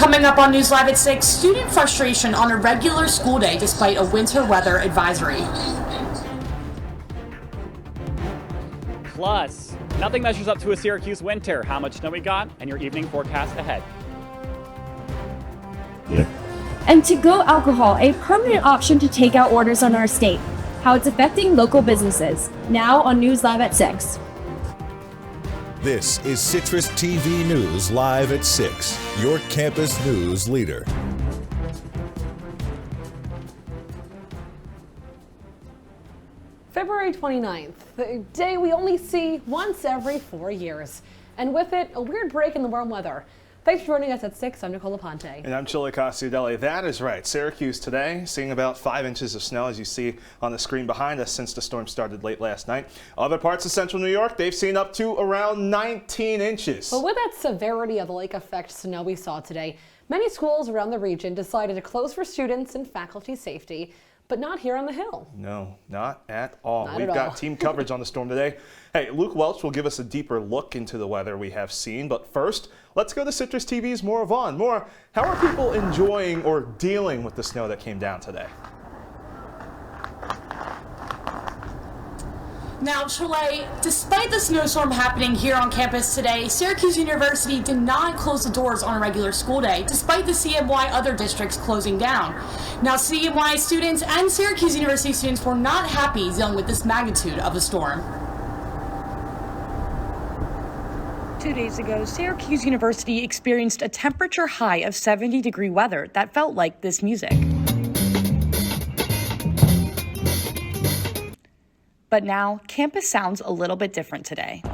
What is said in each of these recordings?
Coming up on News Live at 6, student frustration on a regular school day despite a winter weather advisory. Plus, nothing measures up to a Syracuse winter. How much snow we got and your evening forecast ahead. And to-go alcohol, a permanent option to take out orders on our state. How it's affecting local businesses. Now on News Live at 6. This is CitrusTV News Live at 6, your campus news leader. February 29th, the day we only see once every 4 years. And with it, a weird break in the warm weather. Thanks for joining us at 6. I'm Nicole Aponte. And I'm Chilekasi, Adele. That is right. Syracuse today seeing about 5 inches of snow, as you see on the screen behind us, since the storm started late last night. Other parts of central New York, they've seen up to around 19 inches. But with that severity of the lake effect snow we saw today, many schools around the region decided to close for students and faculty safety. But not here on the Hill. No, not at all. Not We've at got all. team coverage on the storm today. Hey, Luke Welch will give us a deeper look into the weather we have seen. But first, let's go to Citrus TV's Maura Vaughn. Maura, how are people enjoying or dealing with the snow that came down today? Now, Chile, despite the snowstorm happening here on campus today, Syracuse University did not close the doors on a regular school day, despite the CMY other districts closing down. Now, CMY students and Syracuse University students were not happy dealing with this magnitude of a storm. 2 days ago, Syracuse University experienced a temperature high of 70-degree weather that felt like this music. But now, campus sounds a little bit different today.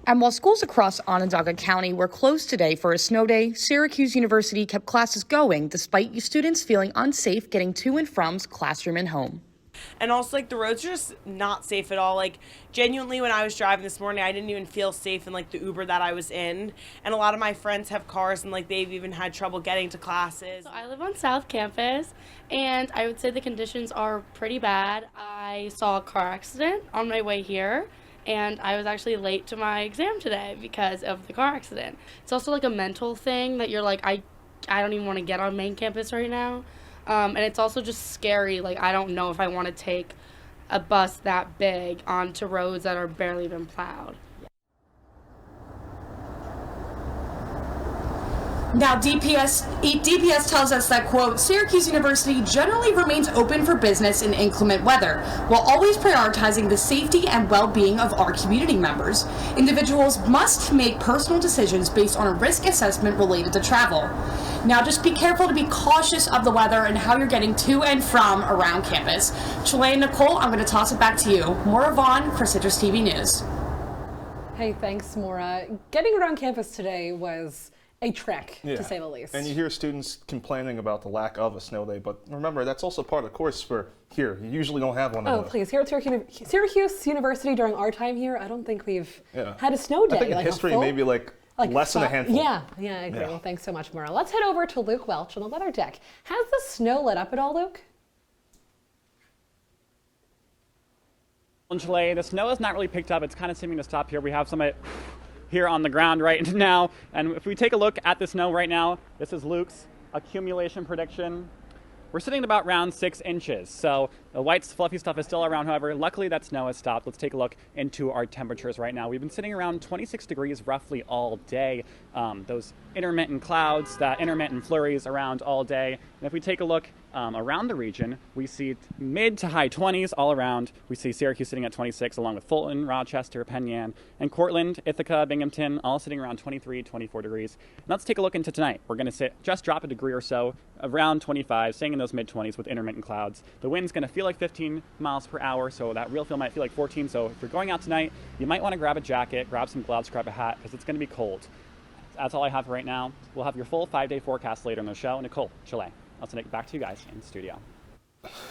And while schools across Onondaga County were closed today for a snow day, Syracuse University kept classes going despite students feeling unsafe getting to and from classroom and home. And also, like, the roads are just not safe at all. Like, genuinely, when I was driving this morning, I didn't even feel safe in, like, the Uber that I was in. And a lot of my friends have cars, and, like, they've even had trouble getting to classes. So I live on South Campus, and I would say the conditions are pretty bad. I saw a car accident on my way here, and I was actually late to my exam today because of the car accident. It's also, like, a mental thing that you're like, I don't even want to get on main campus right now. And it's also just scary. Like, I don't know if I want to take a bus that big onto roads that are barely been plowed. Now, DPS tells us that, quote, Syracuse University generally remains open for business in inclement weather, while always prioritizing the safety and well-being of our community members. Individuals must make personal decisions based on a risk assessment related to travel. Now, just be careful to be cautious of the weather and how you're getting to and from around campus. Chile and Nicole, I'm going to toss it back to you. Maura Vaughn for Citrus TV News. Hey, thanks, Maura. Getting around campus today was a trek, to say the least. And you hear students complaining about the lack of a snow day, but remember, that's also part of the course for here. You usually don't have one of those. Oh, please. Here at Syracuse University during our time here, I don't think we've had a snow day. I think in history, maybe like less than a handful. Yeah, I agree. Well, thanks so much, Maura. Let's head over to Luke Welch on the weather deck. Has the snow let up at all, Luke? In Chile, the snow has not really picked up. It's kind of seeming to stop here. We have some here on the ground right now. And if we take a look at the snow right now, this is Luke's accumulation prediction. We're sitting at about around 6 inches. So the white fluffy stuff is still around. However, luckily that snow has stopped. Let's take a look into our temperatures right now. We've been sitting around 26 degrees roughly all day. Those intermittent clouds, that intermittent flurries around all day. And if we take a look around the region, we see mid to high 20s all around. We see Syracuse sitting at 26, along with Fulton, Rochester, Penn Yan, and Cortland, Ithaca, Binghamton, all sitting around 23, 24 degrees. And let's take a look into tonight. We're going to just drop a degree or so, around 25, staying in those mid 20s with intermittent clouds. The wind's going to feel like 15 miles per hour, so that real feel might feel like 14. So if you're going out tonight, you might want to grab a jacket, grab some gloves, grab a hat, because it's going to be cold. That's all I have right now. We'll have your full 5-day forecast later in the show. Nicole, Chile, I'll send it back to you guys in the studio.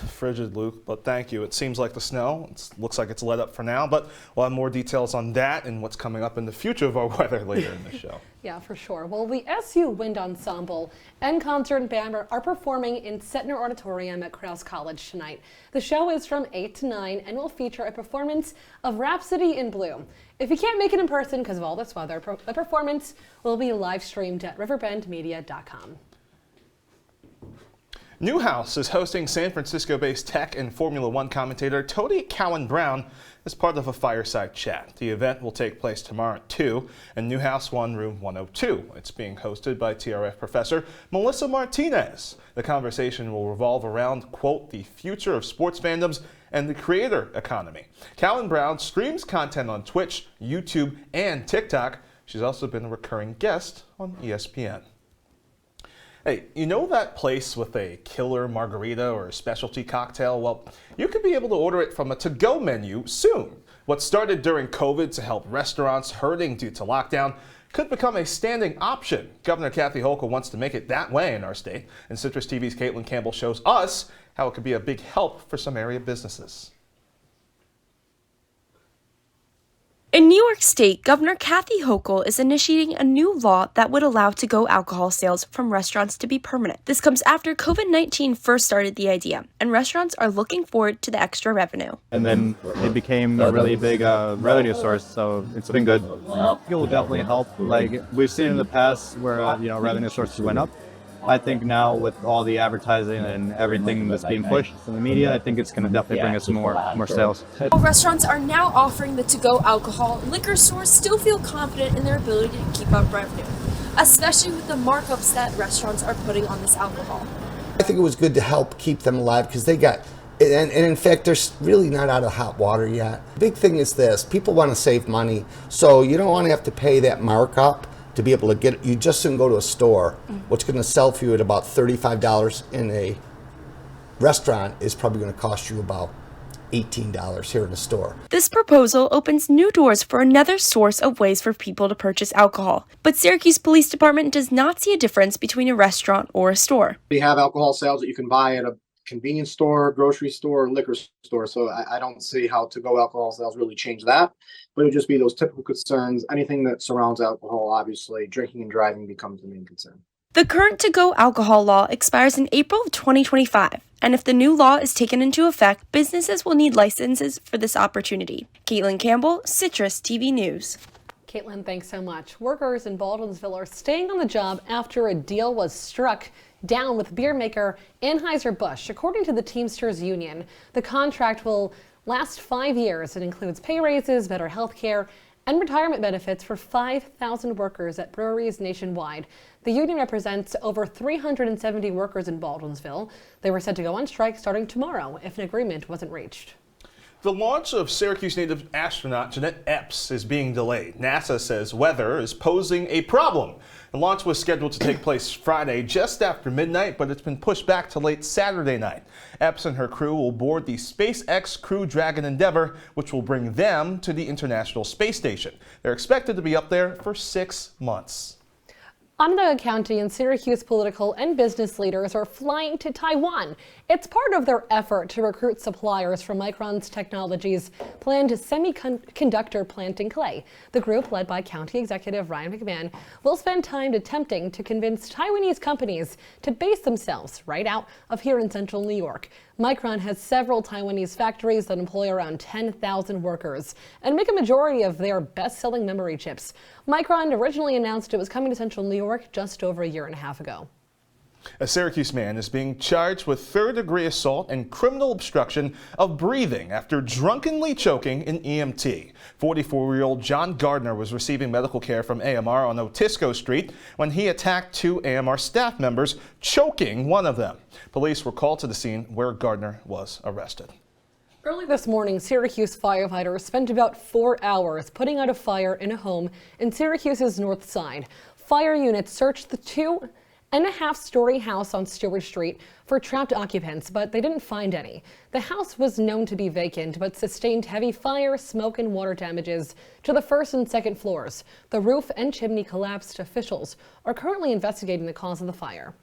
frigid, Luke, but thank you. It seems like the snow looks like it's let up for now, but we'll have more details on that and what's coming up in the future of our weather later in the show. Yeah, for sure. Well, the SU Wind Ensemble and concert band are performing in Setner Auditorium at Krause College tonight. The show is from 8 to 9 and will feature a performance of Rhapsody in Blue. If you can't make it in person because of all this weather, the performance will be live streamed at riverbendmedia.com. Newhouse is hosting San Francisco-based tech and Formula One commentator Tony Cowan Brown as part of a fireside chat. The event will take place tomorrow at 2 in Newhouse 1, room 102. It's being hosted by TRF professor Melissa Martinez. The conversation will revolve around, quote, the future of sports fandoms and the creator economy. Cowan Brown streams content on Twitch, YouTube, and TikTok. She's also been a recurring guest on ESPN. Hey, you know that place with a killer margarita or a specialty cocktail? Well, you could be able to order it from a to-go menu soon. What started during COVID to help restaurants hurting due to lockdown could become a standing option. Governor Kathy Hochul wants to make it that way in our state, and Citrus TV's Caitlin Campbell shows us how it could be a big help for some area businesses. In New York State, Governor Kathy Hochul is initiating a new law that would allow to-go alcohol sales from restaurants to be permanent. This comes after COVID-19 first started the idea, and restaurants are looking forward to the extra revenue. And then it became a really big revenue source, so it's been good. It will definitely help. Like we've seen in the past where revenue sources went up. I think now with all the advertising and everything that's being pushed from the media, I think it's going to definitely bring us more sales. While restaurants are now offering the to-go alcohol, liquor stores still feel confident in their ability to keep up revenue, especially with the markups that restaurants are putting on this alcohol. I think it was good to help keep them alive because they got, and in fact, they're really not out of hot water yet. The big thing is this, people want to save money, so you don't want to have to pay that markup to be able to get it. You just shouldn't go to a store. What's going to sell for you at about $35 in a restaurant is probably going to cost you about $18 here in the store. This proposal opens new doors for another source of ways for people to purchase alcohol. But Syracuse Police Department does not see a difference between a restaurant or a store. We have alcohol sales that you can buy at a convenience store, grocery store, liquor store. So I don't see how to-go alcohol sales really change that. But it would just be those typical concerns. Anything that surrounds alcohol, obviously, drinking and driving becomes the main concern. The current to-go alcohol law expires in April of 2025. And if the new law is taken into effect, businesses will need licenses for this opportunity. Caitlin Campbell, Citrus TV News. Caitlin, thanks so much. Workers in Baldwinsville are staying on the job after a deal was struck down with beer maker Anheuser-Busch. According to the Teamsters Union, the contract will last 5 years. It includes pay raises, better health care, and retirement benefits for 5,000 workers at breweries nationwide. The union represents over 370 workers in Baldwinsville. They were set to go on strike starting tomorrow if an agreement wasn't reached. The launch of Syracuse native astronaut Jeanette Epps is being delayed. NASA says weather is posing a problem. The launch was scheduled to take place Friday just after midnight, but it's been pushed back to late Saturday night. Epps and her crew will board the SpaceX Crew Dragon Endeavour, which will bring them to the International Space Station. They're expected to be up there for 6 months. Onondaga County and Syracuse political and business leaders are flying to Taiwan. It's part of their effort to recruit suppliers for Micron's Technologies' planned semiconductor plant in Clay. The group, led by County Executive Ryan McMahon, will spend time attempting to convince Taiwanese companies to base themselves right out of here in central New York. Micron has several Taiwanese factories that employ around 10,000 workers and make a majority of their best-selling memory chips. Micron originally announced it was coming to central New York just over a year and a half ago. A Syracuse man is being charged with third-degree assault and criminal obstruction of breathing after drunkenly choking an EMT. 44-year-old John Gardner was receiving medical care from AMR on Otisco Street when he attacked 2 AMR staff members, choking one of them. Police were called to the scene where Gardner was arrested. Early this morning, Syracuse firefighters spent about 4 hours putting out a fire in a home in Syracuse's north side. Fire units searched the 2.5-story house on Stewart Street for trapped occupants, but they didn't find any. The house was known to be vacant, but sustained heavy fire, smoke, and water damages to the first and second floors. The roof and chimney collapsed. Officials are currently investigating the cause of the fire.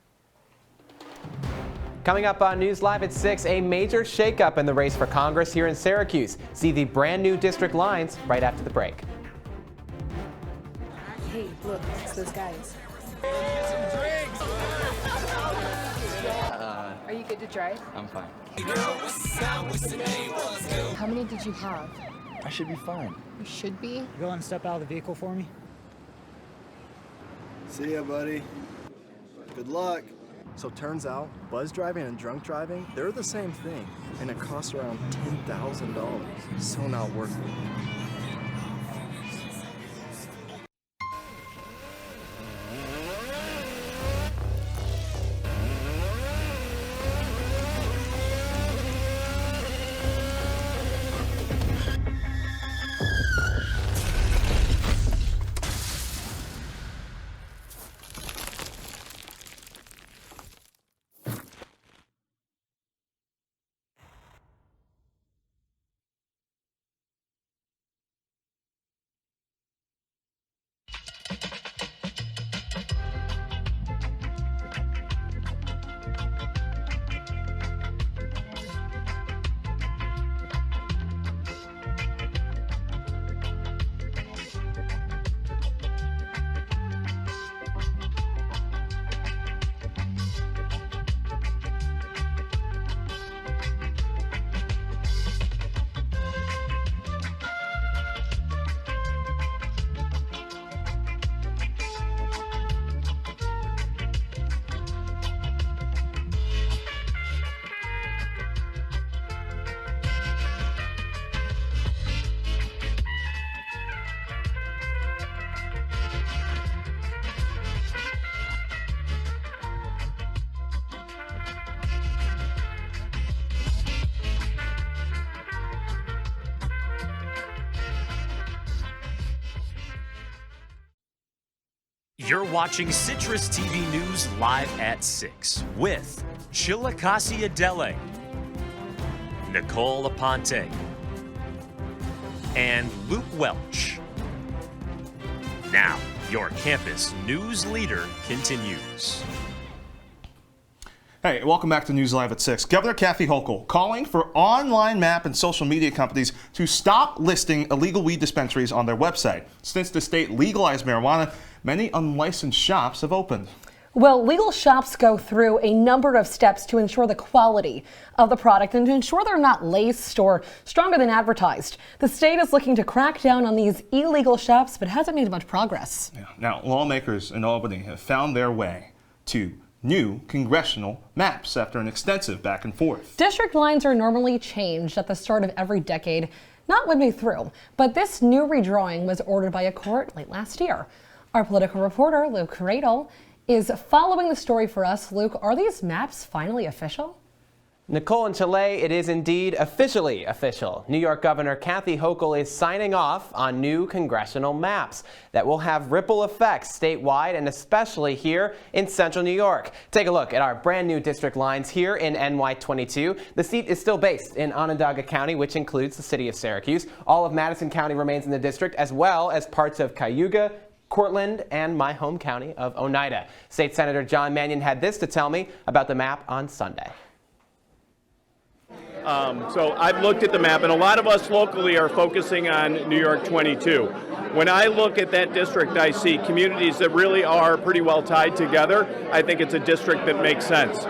Coming up on News Live at 6, a major shakeup in the race for Congress here in Syracuse. See the brand new district lines right after the break. Hey, look, it's those guys. Are you good to drive? I'm fine. How many did you have? I should be fine. You should be. Go and step out of the vehicle for me. See ya, buddy. Good luck. So turns out, buzz driving and drunk driving, they're the same thing, and it costs around $10,000. So not worth it. You're watching Citrus TV News live at 6 with Chilekasi Adele, Nicole Aponte, and Luke Welch. Now, your campus news leader continues. Hey, welcome back to News Live at 6. Governor Kathy Hochul calling for online map and social media companies to stop listing illegal weed dispensaries on their website. Since the state legalized marijuana, many unlicensed shops have opened. Well, legal shops go through a number of steps to ensure the quality of the product and to ensure they're not laced or stronger than advertised. The state is looking to crack down on these illegal shops, but hasn't made much progress. Yeah. Now, lawmakers in Albany have found their way to new congressional maps after an extensive back and forth. District lines are normally changed at the start of every decade, not midway through, but this new redrawing was ordered by a court late last year. Our political reporter, Luke Radel, is following the story for us. Luke, are these maps finally official? Nicole and Chile, it is indeed officially official. New York Governor Kathy Hochul is signing off on new congressional maps that will have ripple effects statewide and especially here in central New York. Take a look at our brand new district lines here in NY22. The seat is still based in Onondaga County, which includes the city of Syracuse. All of Madison County remains in the district, as well as parts of Cayuga, Cortland, and my home county of Oneida. State Senator John Mannion had this to tell me about the map on Sunday. So I've looked at the map, and a lot of us locally are focusing on New York 22. When I look at that district, I see communities that really are pretty well tied together. I think it's a district that makes sense.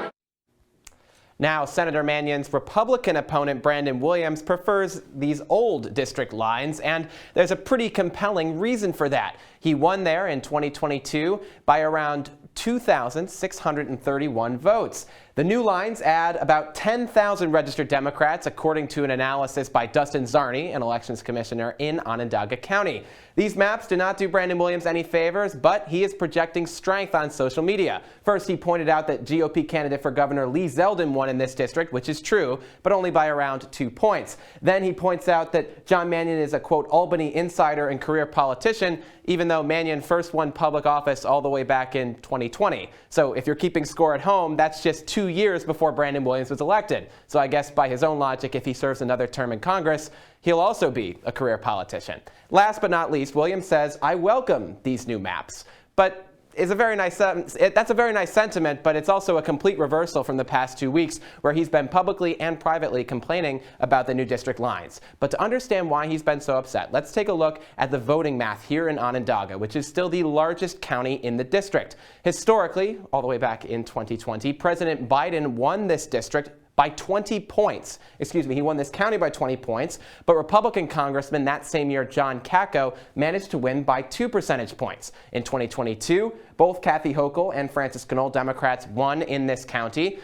Now, Senator Mannion's Republican opponent, Brandon Williams, prefers these old district lines, and there's a pretty compelling reason for that. He won there in 2022 by around 2,631 votes. The new lines add about 10,000 registered Democrats, according to an analysis by Dustin Zarni, an elections commissioner in Onondaga County. These maps do not do Brandon Williams any favors, but he is projecting strength on social media. First, he pointed out that GOP candidate for governor Lee Zeldin won in this district, which is true, but only by around 2 points. Then he points out that John Mannion is a, quote, Albany insider and career politician, even though Mannion first won public office all the way back in 2020. So if you're keeping score at home, that's just 2 years before Brandon Williams was elected. So I guess by his own logic, if he serves another term in Congress, he'll also be a career politician. Last but not least, Williams says, I welcome these new maps. But is a very nice that's a very nice sentiment, but it's also a complete reversal from the past 2 weeks where he's been publicly and privately complaining about the new district lines. But to understand why he's been so upset, let's take a look at the voting math here in Onondaga, which is still the largest county in the district. Historically, all the way back in 2020, President Biden won this district by 20 points. Excuse me, he won this county by 20 points, but Republican Congressman that same year, John Kakko, managed to win by 2 percentage points. In 2022, both Kathy Hochul and Francis Knoll, Democrats, won in this county,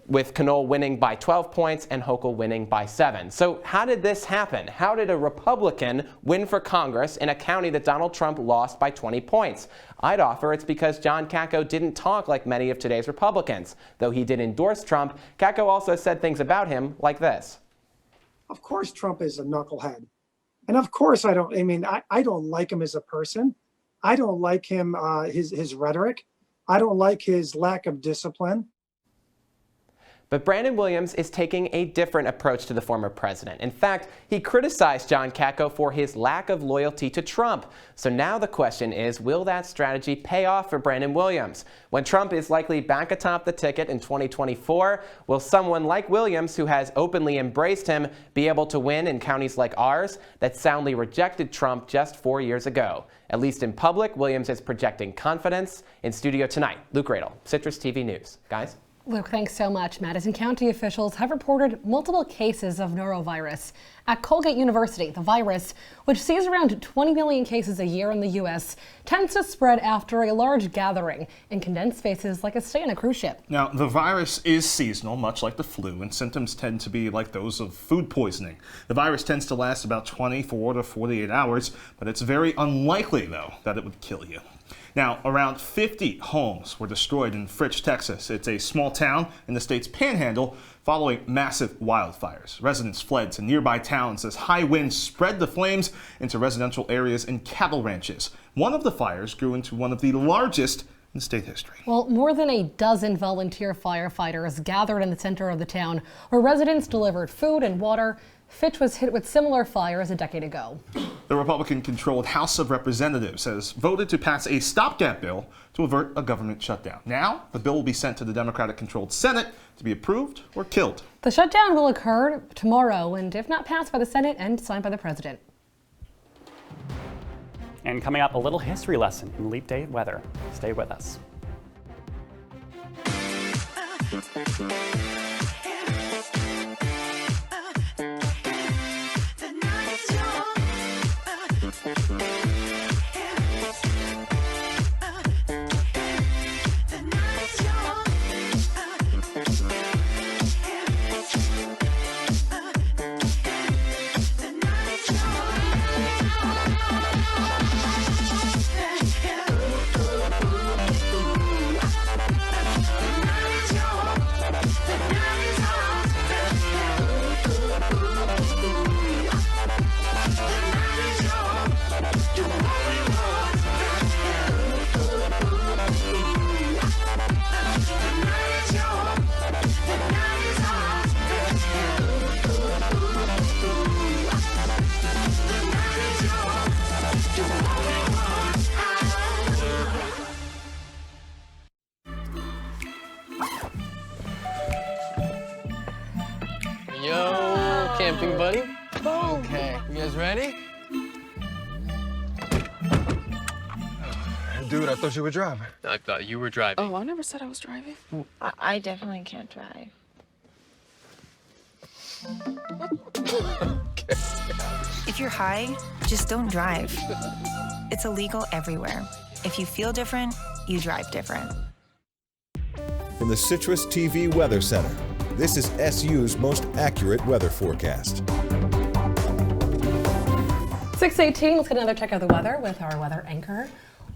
with Knoll winning by 12 points and Hochul winning by 7. So how did this happen? How did a Republican win for Congress in a county that Donald Trump lost by 20 points? I'd offer it's because John Kakko didn't talk like many of today's Republicans. Though he did endorse Trump, Kakko also said things about him like this. Of course Trump is a knucklehead. And of course I don't like him as a person. I don't like him, his rhetoric. I don't like his lack of discipline. But Brandon Williams is taking a different approach to the former president. In fact, he criticized John Kakko for his lack of loyalty to Trump. So now the question is, will that strategy pay off for Brandon Williams? When Trump is likely back atop the ticket in 2024, will someone like Williams, who has openly embraced him, be able to win in counties like ours that soundly rejected Trump just 4 years ago? At least in public, Williams is projecting confidence. In studio tonight, Luke Radel, Citrus TV News. Guys? Luke, thanks so much. Madison County officials have reported multiple cases of norovirus at Colgate University. The virus, which sees around 20 million cases a year in the U.S., tends to spread after a large gathering in condensed spaces like a stay on a cruise ship. Now, the virus is seasonal, much like the flu, and symptoms tend to be like those of food poisoning. The virus tends to last about 24 to 48 hours, but it's very unlikely, though, that it would kill you. Now, around 50 homes were destroyed in Fritch, Texas. It's a small town in the state's panhandle following massive wildfires. Residents fled to nearby towns as high winds spread the flames into residential areas and cattle ranches. One of the fires grew into one of the largest in state history. Well, more than a dozen volunteer firefighters gathered in the center of the town where residents delivered food and water. Fitch was hit with similar fires a decade ago. The Republican-controlled House of Representatives has voted to pass a stopgap bill to avert a government shutdown. Now, the bill will be sent to the Democratic-controlled Senate to be approved or killed. The shutdown will occur tomorrow, and if not passed by the Senate and signed by the president. And coming up, a little history lesson in leap day weather. Stay with us. Yo, camping buddy. Okay, you guys ready? Dude, I thought you were driving. I thought you were driving. Oh, I never said I was driving. I definitely can't drive. If you're high, just don't drive. It's illegal everywhere. If you feel different, you drive different. From the Citrus TV Weather Center, this is SU's most accurate weather forecast. 6:18, let's get another check of the weather with our weather anchor,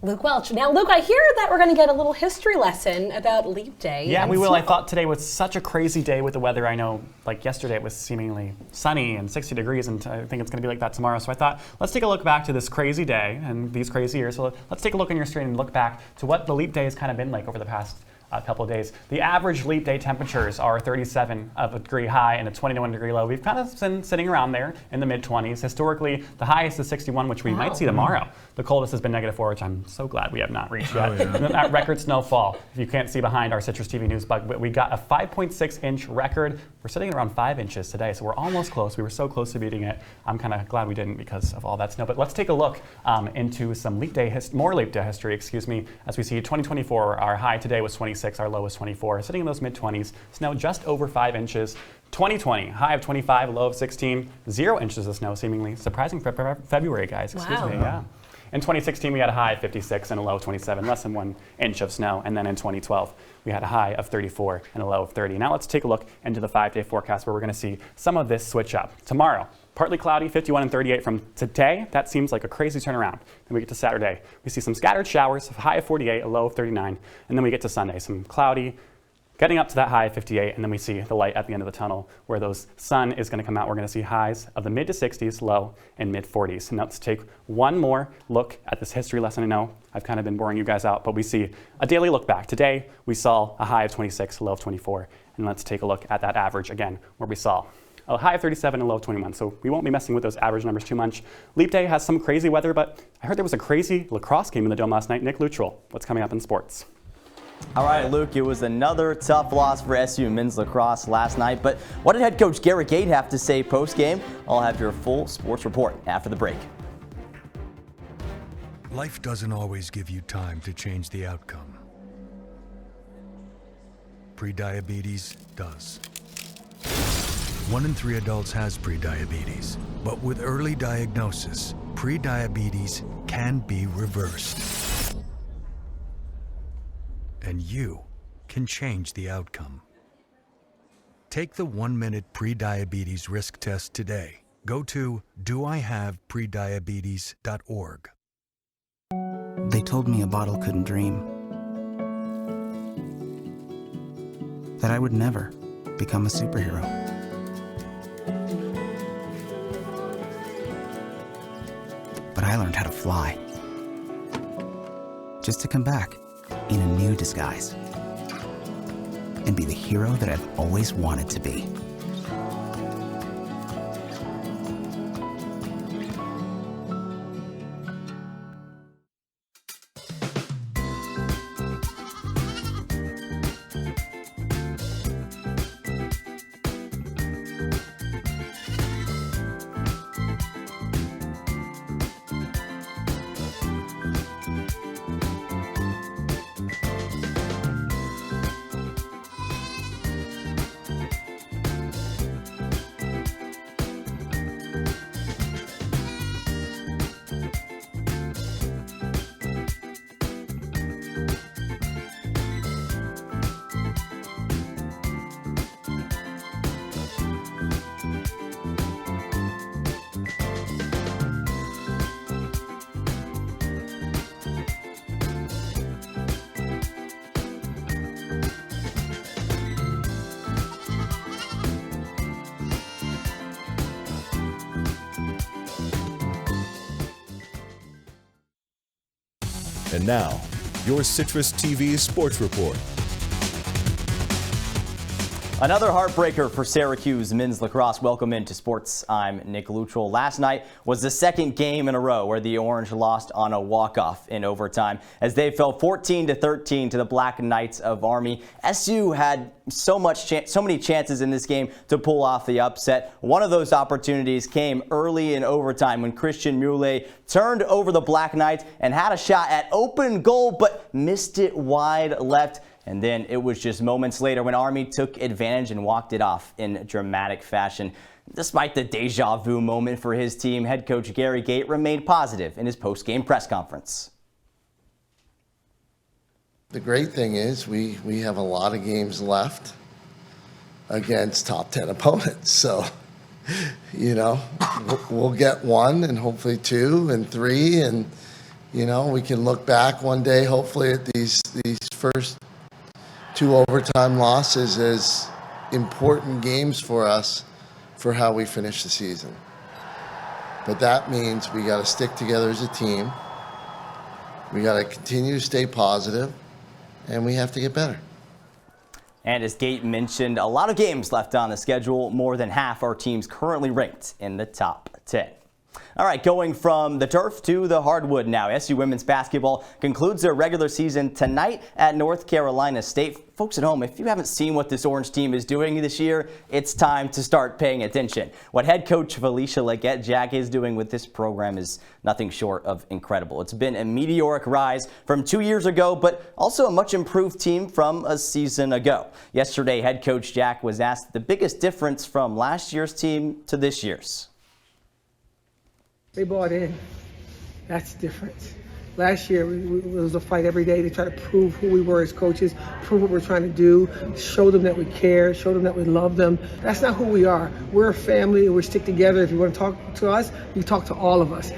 Luke Welch. Now, Luke, I hear that we're going to get a little history lesson about Leap Day. Yeah, we will. I thought today was such a crazy day with the weather. I know, like yesterday, it was seemingly sunny and 60 degrees, and I think it's going to be like that tomorrow. So I thought, let's take a look back to this crazy day and these crazy years. So let's take a look on your screen and look back to what the Leap Day has kind of been like over the past couple of days. The average leap day temperatures are 37 of a degree high and a 21 degree low. We've kind of been sitting around there in the mid-20s. Historically, the highest is 61, which we might see tomorrow. The coldest has been -4, which I'm so glad we have not reached yet. That record snowfall, if you can't see behind our Citrus TV News bug, we got a 5.6-inch record. We're sitting at around 5 inches today, so we're almost close. We were so close to beating it. I'm kind of glad we didn't because of all that snow. But let's take a look into some more leap day history, as we see 2024, our high today was 26, our low was 24, sitting in those mid-20s, snow just over 5 inches. 2020, high of 25, low of 16, 0 inches of snow, seemingly surprising for February, guys. Excuse me, yeah. In 2016, we had a high of 56 and a low of 27, less than 1 inch of snow. And then in 2012, we had a high of 34 and a low of 30. Now let's take a look into the 5-day forecast where we're going to see some of this switch up. Tomorrow, partly cloudy, 51 and 38 from today. That seems like a crazy turnaround. Then we get to Saturday. We see some scattered showers, a high of 48, a low of 39. And then we get to Sunday, some cloudy, getting up to that high of 58, and then we see the light at the end of the tunnel where those sun is going to come out. We're going to see highs of the mid to 60s, low and mid 40s. And now let's take one more look at this history lesson. I know I've kind of been boring you guys out, but we see a daily look back. Today, we saw a high of 26, a low of 24. And let's take a look at that average again, where we saw a high of 37 and a low of 21. So we won't be messing with those average numbers too much. Leap day has some crazy weather, but I heard there was a crazy lacrosse game in the Dome last night. Nick Luttrell, what's coming up in sports? All right, Luke, it was another tough loss for SU men's lacrosse last night, but what did head coach Garrett Gate have to say post-game? I'll have your full sports report after the break. Life doesn't always give you time to change the outcome. Prediabetes does. 1 in 3 adults has prediabetes, but with early diagnosis, prediabetes can be reversed. And you can change the outcome. Take the 1-minute prediabetes risk test today. Go to doihaveprediabetes.org. They told me a bottle couldn't dream. That I would never become a superhero. But I learned how to fly. Just to come back in a new disguise and be the hero that I've always wanted to be. And now, your Citrus TV Sports Report. Another heartbreaker for Syracuse men's lacrosse. Welcome into sports. I'm Nick Luttrell. Last night was the second game in a row where the Orange lost on a walk-off in overtime as they fell 14-13 to the Black Knights of Army. SU had so many chances in this game to pull off the upset. One of those opportunities came early in overtime when Christian Muley turned over the Black Knights and had a shot at open goal but missed it wide left. And then it was just moments later when Army took advantage and walked it off in dramatic fashion. Despite the deja vu moment for his team, head coach Gary Gate remained positive in his post-game press conference. The great thing is we have a lot of games left against top 10 opponents. So, you know, we'll get 1 and hopefully 2 and 3. And, you know, we can look back one day, hopefully, at these first 2 overtime losses as important games for us for how we finish the season. But that means we got to stick together as a team. We got to continue to stay positive, and we have to get better. And as Gate mentioned, a lot of games left on the schedule. More than half our teams currently ranked in the top 10. All right, going from the turf to the hardwood now. SU women's basketball concludes their regular season tonight at North Carolina State. Folks at home, if you haven't seen what this Orange team is doing this year, it's time to start paying attention. What head coach Felicia Leggett-Jack is doing with this program is nothing short of incredible. It's been a meteoric rise from 2 years ago, but also a much improved team from a season ago. Yesterday, head coach Jack was asked the biggest difference from last year's team to this year's. They bought in. That's the difference. Last year, it was a fight every day to try to prove who we were as coaches, prove what we're trying to do, show them that we care, show them that we love them. That's not who we are. We're a family and we stick together. If you want to talk to us, you talk to all of us.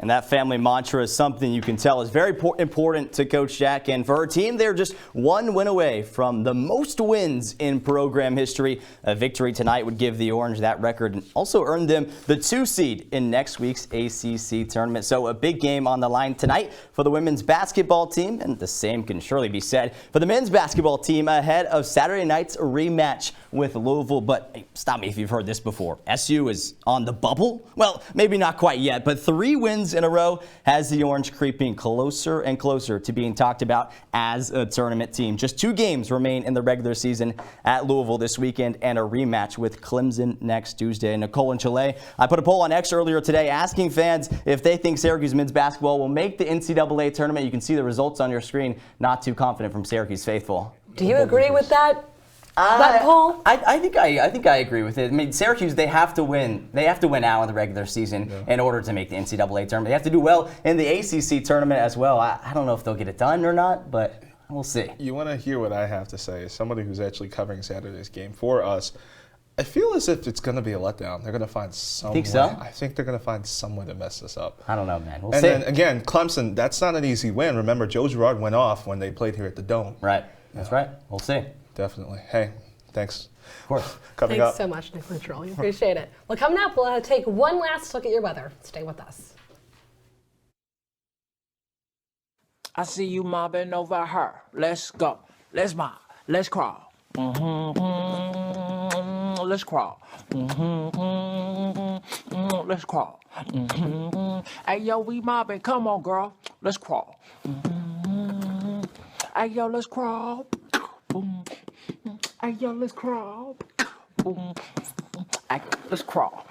And that family mantra is something you can tell is very important to Coach Jack. And for her team, they're just one win away from the most wins in program history. A victory tonight would give the Orange that record and also earn them the 2 seed in next week's ACC tournament. So a big game on the line tonight for the women's basketball team. And the same can surely be said for the men's basketball team ahead of Saturday night's rematch with Louisville. But hey, stop me if you've heard this before. SU is on the bubble? Well, maybe not quite yet, but 3 wins in a row has the Orange creeping closer and closer to being talked about as a tournament team. Just 2 games remain in the regular season at Louisville this weekend and a rematch with Clemson next Tuesday. Nicole and Chile, I put a poll on X earlier today asking fans if they think Syracuse men's basketball will make the NCAA tournament. You can see the results on your screen. Not too confident from Syracuse faithful. Do you agree with that? Poll? I think I agree with it. I mean, Syracuse, they have to win. They have to win out in the regular season in order to make the NCAA tournament. They have to do well in the ACC tournament as well. I don't know if they'll get it done or not, but we'll see. You want to hear what I have to say as somebody who's actually covering Saturday's game for us. I feel as if it's going to be a letdown. They're going to find some Think way. so? I think they're going to find some way to mess this up. I don't know, man. We'll and see. then again, Clemson, that's not an easy win. Remember, Joe Girard went off when they played here at the Dome. Right. That's right. We'll see. Definitely. Hey, thanks. Of course. Coming Thanks up. so much, Nicole. We appreciate it. Well, coming up, we'll take one last look at your weather. Stay with us. I see you mobbing over her. Let's go. Let's mob. Let's crawl. Let's crawl. Let's crawl. Hey, yo, we mobbing. Come on, girl. Let's crawl. Hey, yo, let's crawl. Hey, yo, let's crawl. Hey, let's crawl.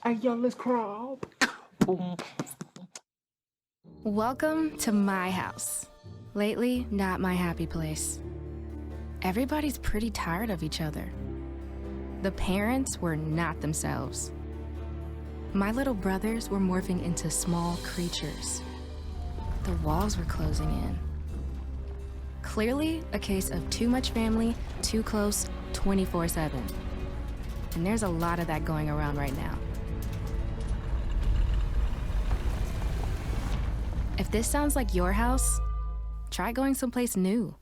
Hey, yo, let's crawl. Welcome to my house. Lately, not my happy place. Everybody's pretty tired of each other. The parents were not themselves. My little brothers were morphing into small creatures. The walls were closing in. Clearly, a case of too much family, too close, 24/7. And there's a lot of that going around right now. If this sounds like your house, try going someplace new.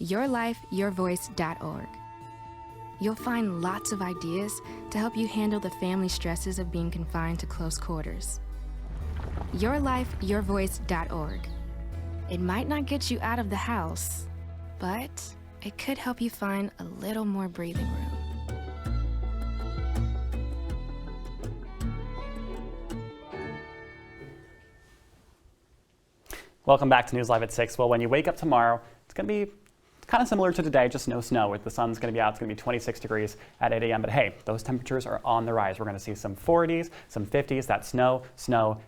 YourLifeYourVoice.org. You'll find lots of ideas to help you handle the family stresses of being confined to close quarters. YourLifeYourVoice.org. It might not get you out of the house, but it could help you find a little more breathing room. Welcome back to News Live at 6. Well, when you wake up tomorrow, it's going to be kind of similar to today, just no snow. The sun's going to be out. It's going to be 26 degrees at 8 a.m. But hey, those temperatures are on the rise. We're going to see some 40s, some 50s. That snow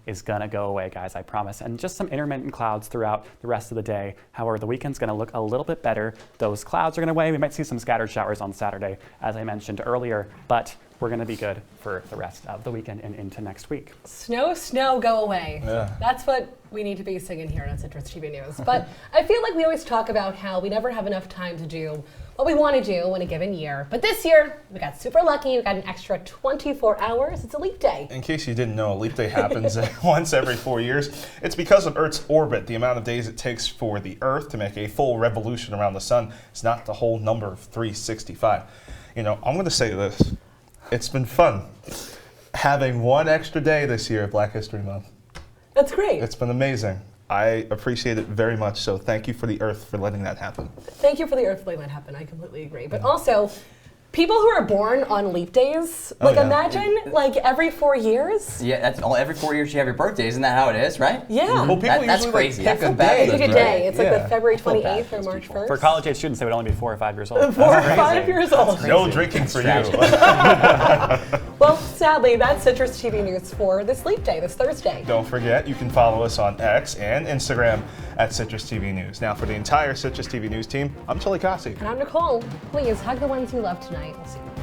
is going to go away, guys, I promise. And just some intermittent clouds throughout the rest of the day. However, the weekend's going to look a little bit better. Those clouds are going to away. We might see some scattered showers on Saturday, as I mentioned earlier. But we're going to be good for the rest of the weekend and into next week. Snow, go away. Yeah. That's what we need to be singing here on Citrus TV News. But I feel like we always talk about how we never have enough time to do what we want to do in a given year. But this year, we got super lucky. We got an extra 24 hours. It's a leap day. In case you didn't know, a leap day happens once every 4 years. It's because of Earth's orbit. The amount of days it takes for the Earth to make a full revolution around the sun is not the whole number of 365. You know, I'm going to say this. It's been fun having one extra day this year of Black History Month. That's great. It's been amazing. I appreciate it very much. So thank you for the Earth for letting that happen. Thank you for the Earth letting that happen. I completely agree. But also, people who are born on leap days, imagine like every 4 years. Yeah, that's every 4 years you have your birthday. Isn't that how it is, right? Yeah. Well, people that's usually crazy. pick That's a day. Pick a day. It's like the February 28th or March 1st. For college age students, they would only be 4 or 5 years old. 4 or 5 years old. No drinking for you. Well, sadly, that's Citrus TV News for this leap day, this Thursday. Don't forget, you can follow us on X and Instagram at Citrus TV News. Now, for the entire Citrus TV News team, I'm Chilekasi. And I'm Nicole. Please hug the ones you love tonight. We'll see you.